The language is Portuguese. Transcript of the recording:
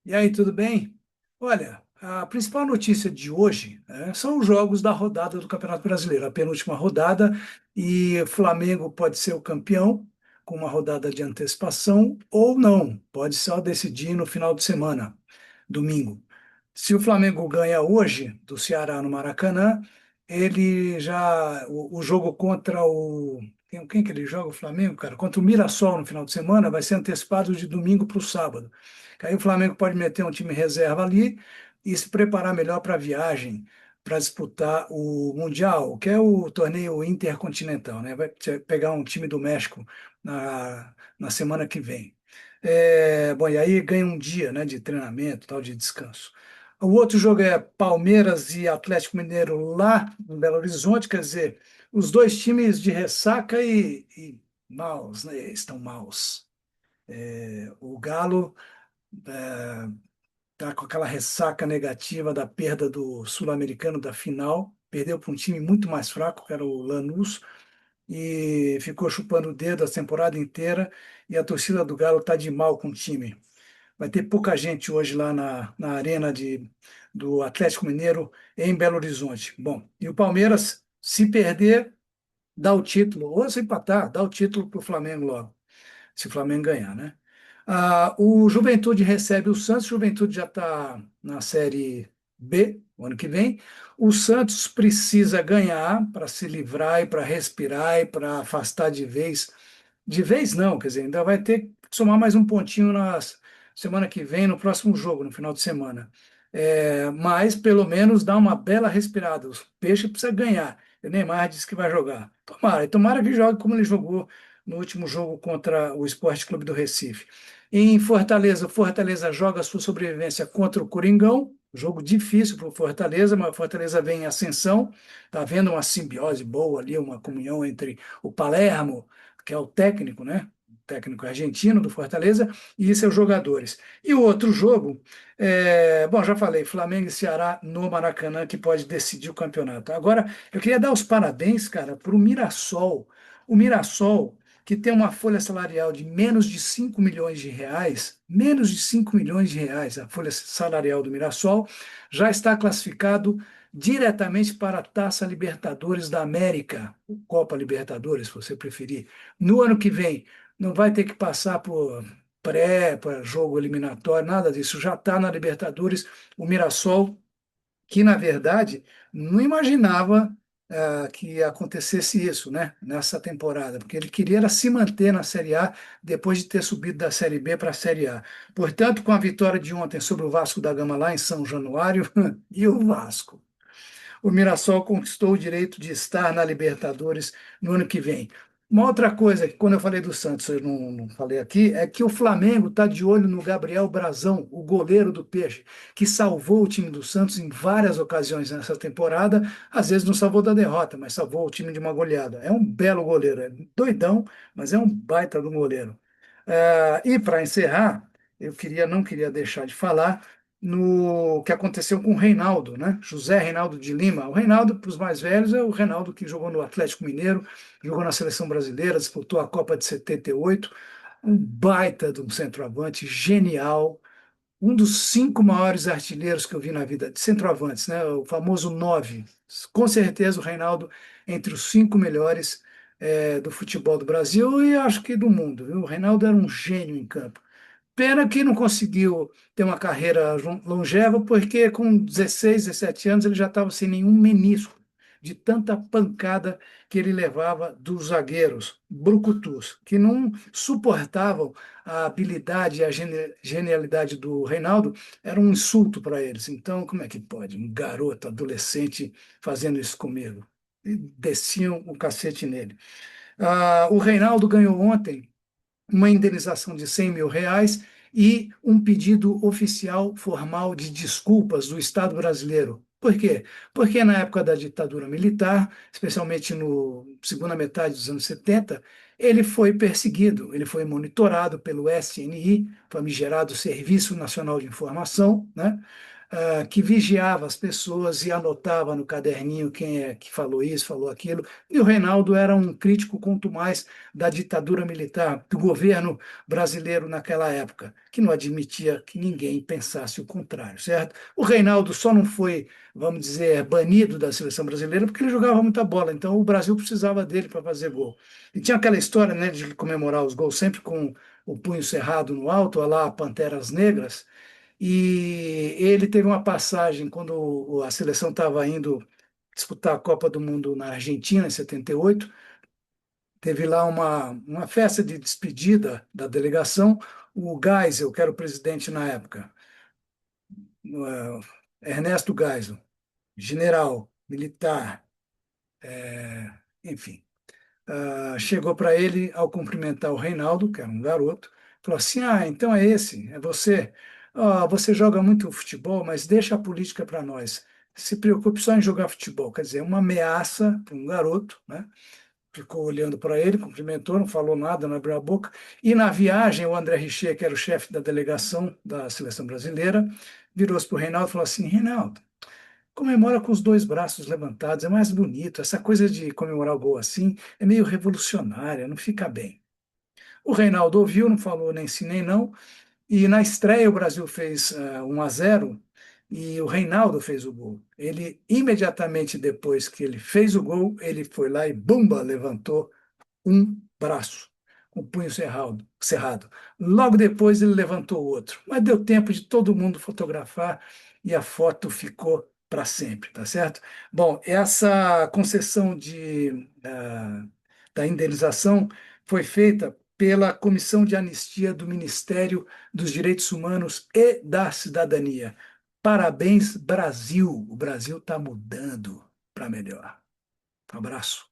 E aí, tudo bem? Olha, a principal notícia de hoje, são os jogos da rodada do Campeonato Brasileiro, a penúltima rodada, e o Flamengo pode ser o campeão com uma rodada de antecipação ou não, pode só decidir no final de semana, domingo. Se o Flamengo ganha hoje do Ceará no Maracanã, ele já o jogo contra o quem que ele joga o Flamengo, cara? Contra o Mirassol no final de semana vai ser antecipado de domingo para o sábado. Aí o Flamengo pode meter um time reserva ali e se preparar melhor para a viagem, para disputar o Mundial, que é o torneio intercontinental, né? Vai pegar um time do México na semana que vem. Bom, e aí ganha um dia, né, de treinamento, tal, de descanso. O outro jogo é Palmeiras e Atlético Mineiro lá em Belo Horizonte, quer dizer, os dois times de ressaca e maus, né? Estão maus. O Galo tá com aquela ressaca negativa da perda do Sul-Americano da final, perdeu para um time muito mais fraco, que era o Lanús, e ficou chupando o dedo a temporada inteira, e a torcida do Galo está de mal com o time. Vai ter pouca gente hoje lá na arena do Atlético Mineiro em Belo Horizonte. Bom, e o Palmeiras, se perder, dá o título, ou se empatar, dá o título para o Flamengo logo, se o Flamengo ganhar, né? O Juventude recebe o Santos, o Juventude já está na Série B, o ano que vem. O Santos precisa ganhar para se livrar e para respirar e para afastar de vez não, quer dizer, ainda vai ter que somar mais um pontinho na semana que vem, no próximo jogo, no final de semana. Mas pelo menos dá uma bela respirada. O Peixe precisa ganhar. O Neymar disse que vai jogar. Tomara que jogue como ele jogou no último jogo contra o Sport Clube do Recife. Em Fortaleza, o Fortaleza joga a sua sobrevivência contra o Coringão. Jogo difícil para o Fortaleza, mas o Fortaleza vem em ascensão. Está havendo uma simbiose boa ali, uma comunhão entre o Palermo, que é o técnico, né? O técnico argentino do Fortaleza, e seus jogadores. E o outro jogo, bom, já falei, Flamengo e Ceará no Maracanã, que pode decidir o campeonato. Agora, eu queria dar os parabéns, cara, para o Mirassol. O Mirassol, que tem uma folha salarial de menos de 5 milhões de reais, menos de 5 milhões de reais, a folha salarial do Mirassol, já está classificado diretamente para a Taça Libertadores da América, Copa Libertadores, se você preferir. No ano que vem, não vai ter que passar por para jogo eliminatório, nada disso. Já está na Libertadores. O Mirassol, que na verdade não imaginava que acontecesse isso, né, nessa temporada, porque ele queria era se manter na Série A depois de ter subido da Série B para a Série A. Portanto, com a vitória de ontem sobre o Vasco da Gama lá em São Januário, e o Vasco, o Mirassol conquistou o direito de estar na Libertadores no ano que vem. Uma outra coisa, que quando eu falei do Santos, eu não falei aqui, é que o Flamengo está de olho no Gabriel Brazão, o goleiro do Peixe, que salvou o time do Santos em várias ocasiões nessa temporada. Às vezes não salvou da derrota, mas salvou o time de uma goleada. É um belo goleiro, é doidão, mas é um baita do goleiro. E para encerrar, não queria deixar de falar no que aconteceu com o Reinaldo, né? José Reinaldo de Lima. O Reinaldo, para os mais velhos, é o Reinaldo que jogou no Atlético Mineiro, jogou na seleção brasileira, disputou a Copa de 78, um baita de um centroavante genial, um dos cinco maiores artilheiros que eu vi na vida, de centroavantes, né? O famoso nove. Com certeza o Reinaldo entre os cinco melhores do futebol do Brasil e acho que do mundo, viu? O Reinaldo era um gênio em campo. Pena que não conseguiu ter uma carreira longeva, porque com 16, 17 anos ele já estava sem nenhum menisco, de tanta pancada que ele levava dos zagueiros, brucutus, que não suportavam a habilidade e a genialidade do Reinaldo, era um insulto para eles. Então, como é que pode? Um garoto, adolescente, fazendo isso comigo? E desciam o cacete nele. O Reinaldo ganhou ontem uma indenização de 100 mil reais e um pedido oficial formal de desculpas do Estado brasileiro. Por quê? Porque na época da ditadura militar, especialmente no segunda metade dos anos 70, ele foi perseguido, ele foi monitorado pelo SNI, famigerado Serviço Nacional de Informação, né? que vigiava as pessoas e anotava no caderninho quem é que falou isso, falou aquilo. E o Reinaldo era um crítico, quanto mais, da ditadura militar, do governo brasileiro naquela época, que não admitia que ninguém pensasse o contrário, certo? O Reinaldo só não foi, vamos dizer, banido da seleção brasileira porque ele jogava muita bola, então o Brasil precisava dele para fazer gol. E tinha aquela história, né, de comemorar os gols sempre com o punho cerrado no alto, a lá Panteras Negras. E ele teve uma passagem quando a seleção estava indo disputar a Copa do Mundo na Argentina, em 78. Teve lá uma festa de despedida da delegação. O Geisel, que era o presidente na época, Ernesto Geisel, general, militar, enfim, chegou para ele ao cumprimentar o Reinaldo, que era um garoto, falou assim: Ah, então é esse, é você. Você joga muito futebol, mas deixa a política para nós. Se preocupe só em jogar futebol. Quer dizer, uma ameaça para um garoto, né? Ficou olhando para ele, cumprimentou, não falou nada, não abriu a boca. E na viagem, o André Richer, que era o chefe da delegação da seleção brasileira, virou-se para o Reinaldo e falou assim: Reinaldo, comemora com os dois braços levantados, é mais bonito. Essa coisa de comemorar o gol assim é meio revolucionária, não fica bem. O Reinaldo ouviu, não falou nem sim nem não, e na estreia o Brasil fez 1-0 e o Reinaldo fez o gol. Ele, imediatamente depois que ele fez o gol, ele foi lá e, bumba, levantou um braço, com o punho cerrado. Logo depois ele levantou o outro, mas deu tempo de todo mundo fotografar e a foto ficou para sempre, tá certo? Bom, essa concessão da indenização foi feita pela Comissão de Anistia do Ministério dos Direitos Humanos e da Cidadania. Parabéns, Brasil! O Brasil está mudando para melhor. Um abraço.